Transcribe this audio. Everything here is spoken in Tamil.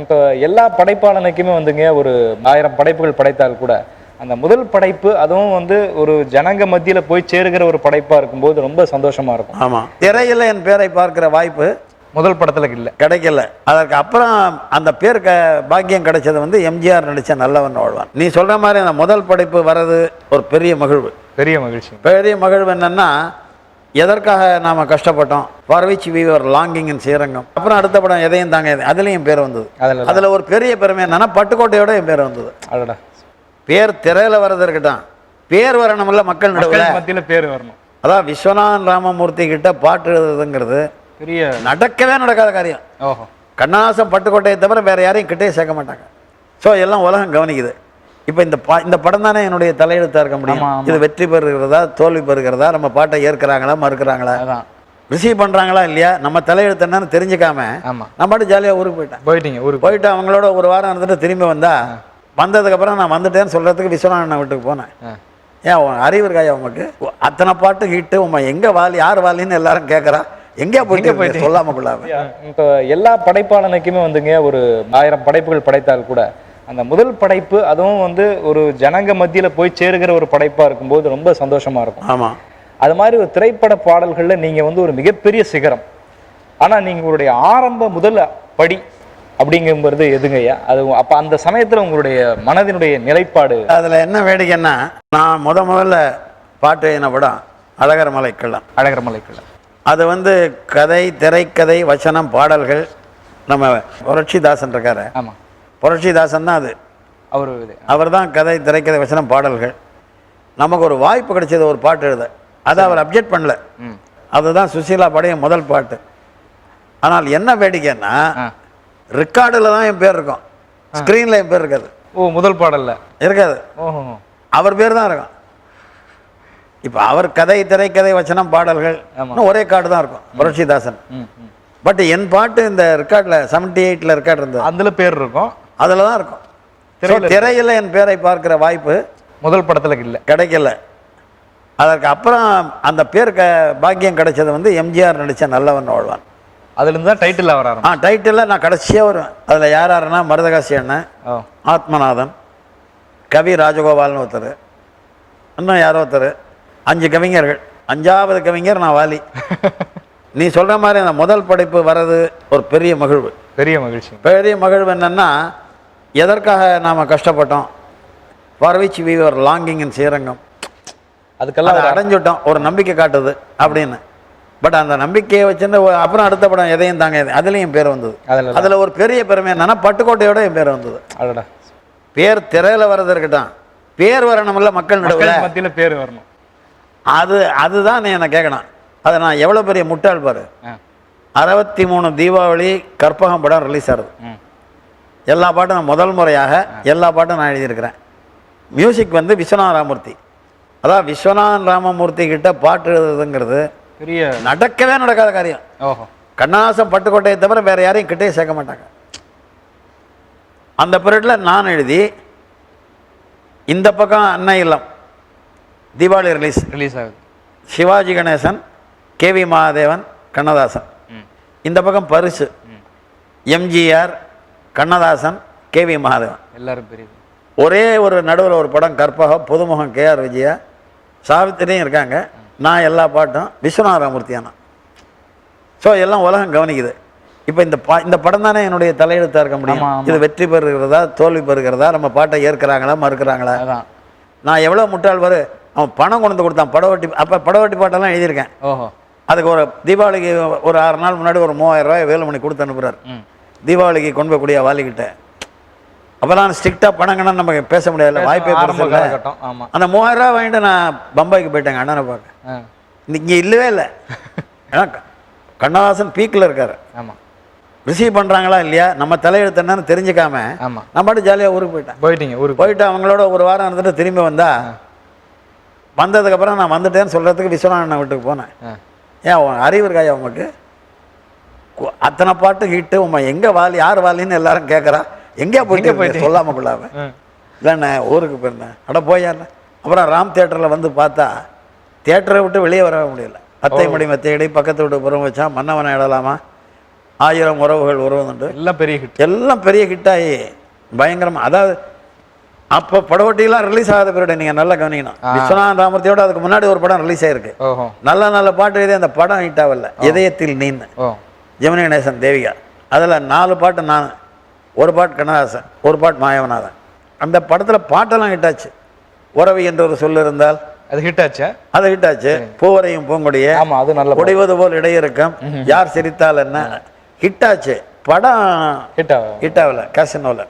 இப்போ எல்லா படைப்பாளனுக்குமே வந்துங்க ஒரு 1000 படைப்புகள் படைத்தால் கூட அந்த முதல் படைப்பு அதுவும் வந்து ஒரு ஜனங்க மத்தியில போய் சேருகிற ஒரு படைப்பா இருக்கும்போது ரொம்ப சந்தோஷமா இருக்கும். ஆமா, திரையில என் பேரை பார்க்கிற வாய்ப்பு முதல் படத்துல இல்ல, கிடைக்கல. அதற்கு அப்புறம் அந்த பேர் பாக்கியம் கிடைச்சது வந்து எம்ஜிஆர் நடிச்ச நல்லவன் வாழ்வான். நீ சொல்ற மாதிரி அந்த முதல் படைப்பு வர்றது ஒரு பெரிய மகிழ்வு. பெரிய மகிழ்ச்சி. பெரிய மகிழ்வு என்னன்னா, எதற்காக நாம கஷ்டப்பட்டோம், for which we were longing in Srirangam. அப்புறம் அடுத்த படம் எதையும் தாங்க, அதுலயும் என் பேர் வந்தது. அதுல ஒரு பெரிய பெருமை என்னன்னா, பட்டுக்கோட்டையோட என் பேர் வந்தது. அடடா, பேர் திரையில வர்றது இருக்கட்டும், பேர் வரணும்ல, மக்கள் மத்தியில பேர் வரணும். அதான் விஸ்வநாதன் ராமமூர்த்தி கிட்ட பாட்டு எழுதுங்கிறது பெரிய நடக்கவே நடக்காத காரியம். ஓஹோ, கண்ணாசம் பட்டுக்கோட்டையை தவிர வேற யாரையும் கிட்டே சேர்க்க மாட்டாங்க. ஸோ எல்லாம் உலகம் கவனிக்குது. இப்போ இந்த படம் தானே என்னுடைய தலையெழுத்தாக இருக்க முடியும். இது வெற்றி பெறுகிறதா தோல்வி பெறுகிறதா, நம்ம பாட்டை ஏற்கிறாங்களா மறுக்கிறாங்களா, ரிசீவ் பண்ணுறாங்களா இல்லையா, நம்ம தலையெழுத்து என்னன்னு தெரிஞ்சுக்காம நம்ம பாட்டு ஜாலியாக ஊருக்கு போயிட்டு அவங்களோட ஒரு வாரம் இருந்துட்டு திரும்பி வந்ததுக்கப்புறம் நான் வந்துட்டேன்னு சொல்கிறதுக்கு விஸ்வநாதன் வீட்டுக்கு போனேன். ஏன் அறிவு இருக்காயா உமக்கு? அத்தனை பாட்டு ஹிட்டு, உமா எங்கே வாலி, யார் வாலின்னு எல்லாரும் கேட்குறா, எங்கேயா போயிட்டு சொல்லாம கொள்ளாம. இப்போ எல்லா படைப்பாளனுக்குமே வந்துங்க ஒரு 1000 படைப்புகள் படைத்தால் கூட அந்த முதல் படைப்பு அதுவும் வந்து ஒரு ஜனங்க மத்தியில போய் சேருகிற ஒரு படைப்பா இருக்கும்போது ரொம்ப சந்தோஷமா இருக்கும். ஆமா, அது மாதிரி ஒரு திரைப்பட பாடல்கள்ல நீங்க வந்து ஒரு மிகப்பெரிய சிகரம். ஆனா நீங்க உங்களுடைய ஆரம்ப முதல் படி அப்படிங்கிறது எதுங்கய்யா? அது அப்ப அந்த சமயத்துல உங்களுடைய மனதினுடைய நிலைப்பாடு அதுல என்ன வேடிக்கைன்னா, நான் முதல்ல பாட்டு என்ன படம் அழகர் மலைக்கெல்லாம். அது வந்து கதை, திரைக்கதை, வசனம், பாடல்கள். நம்ம புரட்சிதாசன் இருக்காரு. ஆமா, புரட்சிதாசன் தான் அது. அவர் தான் கதை, திரைக்கதை, வசனம், பாடல்கள். நமக்கு ஒரு வாய்ப்பு கிடைச்சது ஒரு பாட்டு எழுத. அதை அவர் அப்ஜெக்ட் பண்ணல. அதுதான் சுசீலா பாடிய முதல் பாட்டு. ஆனால் என்ன வேடிக்கைன்னா, ரெக்கார்டில் தான் என் பேர் இருக்கும், ஸ்க்ரீனில் என் பேர் இருக்காது. ஓ, முதல் பாடல்ல இருக்காது, அவர் பேர் தான் இருக்கும். இப்போ அவர் கதை, திரைக்கதை, வசனம், பாடல்கள் ஒரே கார்டு தான் இருக்கும், புரட்சிதாசன். பட் என் பாட்டு இந்த ரெக்கார்டில் 78ல் ரெக்கார்டு இருந்தது, அதில் பேர் இருக்கும், அதில் தான் இருக்கும். திரையில் என் பேரை பார்க்கிற வாய்ப்பு முதல் படத்தில் இல்லை, கிடைக்கல. அதற்கு அப்புறம் அந்த பேர் பாக்கியம் கிடைச்சது வந்து எம்ஜிஆர் நடித்த நல்லவன் வாழ்வான். அதுலேருந்து தான் டைட்டில் வர டைட்டில் நான் கடைசியாக வருவேன். அதில் யாருன்னா மருதகாசி அண்ணன், ஆத்மநாதன், கவி ராஜகோபால்னு ஒருத்தர், இன்னும் யாரோ ஒருத்தர், 5 கவிஞர்கள். 5வது கவிஞர் நான் வாலி. நீ சொல்ற மாதிரி அந்த முதல் படைப்பு வர்றது ஒரு பெரிய மகிழ்வு. பெரிய மகிழ்வு என்னன்னா, எதற்காக நாம கஷ்டப்பட்டோம், for which we were longing in Srirangam, அதுக்கெல்லாம் அடைஞ்சிட்டோம், ஒரு நம்பிக்கை காட்டுது அப்படின்னு. பட் அந்த நம்பிக்கையை வச்சுருந்து அப்புறம் அடுத்த படம் எதையும் தாங்க, அதுலேயும் என் பேர் வந்தது. அதில் ஒரு பெரிய பெருமை என்னன்னா, பட்டுக்கோட்டையோட என் பேர் வந்தது. பேர் திரையில வர்றது இருக்கட்டும், பேர் வரணும்ல, மக்கள் மத்தியில பேர் வரணும். அதுதான் நீ என்ன கேட்கணும். அதை நான் எவ்வளோ பெரிய முட்டாள் பாரு. 63 தீபாவளி கற்பகம் படம் ரிலீஸ் ஆகுது. எல்லா பாட்டும் நான் முதல் முறையாக எல்லா பாட்டும் நான் எழுதியிருக்கிறேன். மியூசிக் வந்து விஸ்வநாதன் ராமமூர்த்தி. அதான் விஸ்வநாதன் ராமமூர்த்தி கிட்ட பாட்டு எழுதுறதுங்கிறது நடக்கவே நடக்காத காரியம். கண்ணாசம் பட்டுக்கோட்டையை தவிர வேற யாரையும் கிட்டே சேர்க்க மாட்டாங்க. அந்த பீரியடில் நான் எழுதி, இந்த பக்கம் அன்னை இல்லம் தீபாவளி ரிலீஸ் ஆகுது, சிவாஜி கணேசன், கேவி மகாதேவன், கண்ணதாசன். இந்த பக்கம் பரிசு எம்ஜிஆர், கண்ணதாசன், கேவி மகாதேவன், எல்லாரும் பெரிய. ஒரே ஒரு நடுவில் ஒரு படம் கற்பகம், புதுமுகம் கேஆர் விஜயா, சாவித்திரியும் இருக்காங்க. நான் எல்லா பாட்டும் விஸ்வநாத ராமமூர்த்தியானா. ஸோ எல்லாம் உலகம் கவனிக்குது. இப்போ இந்த படம் தானே என்னுடைய தலையெழுத்தாக இருக்க முடியும். இது வெற்றி பெறுகிறதா தோல்வி பெறுகிறதா, நம்ம பாட்டை ஏற்கிறாங்களா மறுக்கிறாங்களா. நான் எவ்வளோ முட்டாள் வரு, அவன் பணம் கொண்டு கொடுத்தான் படவட்டி. அப்போ படவட்டி பாட்டெல்லாம் எழுதியிருக்கேன். அதுக்கு ஒரு தீபாவளிக்கு ஒரு 6 நாள் முன்னாடி ஒரு 3000 ரூபாய் வேலுமணி கொடுத்து அனுப்புகிறார், தீபாவளிக்கு கொண்டு போய்க்கூடிய வாலிக்கிட்ட. அப்போல்லாம் ஸ்ட்ரிக்டாக பணங்கன்னு நம்ம பேச முடியாது, வாய்ப்பே கொடுத்துல. அந்த 3000 ரூபாய் வாங்கிட்டு நான் பம்பாய்க்கு போயிட்டேங்க அண்ணனை பார்க்க. இங்கே இல்லவே இல்லை. ஏன்னா கண்ணதாசன் பீக்கில் இருக்காரு. ரிசீவ் பண்ணுறாங்களா இல்லையா, நம்ம தலையெழுத்து என்னன்னு தெரிஞ்சுக்காம நான் பாட்டு ஜாலியாக ஊருக்கு போயிட்டு அவங்களோட ஒரு வாரம் இருந்துட்டு திரும்பி வந்ததுக்கப்புறம் நான் வந்துட்டேன்னு சொல்கிறதுக்கு விஸ்வநாதன் வீட்டுக்கு போனேன். ஏன் அறிவு இருக்காயா உமக்கு? அத்தனை பாட்டு ஹிட்டு, உமா எங்கே வாலி, யார் வாலின்னு எல்லாரும் கேட்குறா, எங்கேயா போயிட்டு சொல்லாம கொள்ளாம. இல்லைண்ணே ஊருக்கு போயிருந்தேன். அட போயாண்ணே. அப்புறம் ராம் தியேட்டரில் வந்து பார்த்தா தியேட்டரை விட்டு வெளியே வர முடியல. அத்தை மடி மெத்தையடி, பக்கத்து விட்டு புறம் வச்சா, மன்னவனை இடலாமா, 1000 உறவுகள் உறவுண்டு எல்லாம் பெரிய ஹிட். எல்லாம் பெரிய ஹிட்டாகி பயங்கரமாக. அதாவது அப்போ படவட்டிலாம் ரிலீஸ் ஆகாத பீரியட் நீங்கள் நல்லா கவனிக்கணும். விஸ்வநாதன் ராமூர்த்தியோட அதுக்கு முன்னாடி ஒரு படம் ரிலீஸ் ஆயிருக்கு. ஓஹோ. நல்ல நல்ல பாட்டு எழுதி அந்த படம் ஹிட் ஆகல. இதயத்தில் நீன்னு ஜெமினி கணேசன் தேவிகா. அதில் 4 பாட்டு நான், ஒரு பாட்டு கண்ணதாசன், ஒரு பாட்டு மாயவநாதன். அந்த படத்தில் பாட்டெல்லாம் ஹிட் ஆச்சு. உறவு என்ற ஒரு சொல் இருந்தால் அது ஹிட் ஆச்சா? அது ஹிட் ஆச்சு. பூவரையும் பூங்கொடியே, ஆமா அது நல்ல உடைவது போல் இடையிறக்கம், யார் சிரித்தால் என்ன, ஹிட் ஆச்சு. படம் ஹிட் ஹிட் ஆகல. கேசினோவில்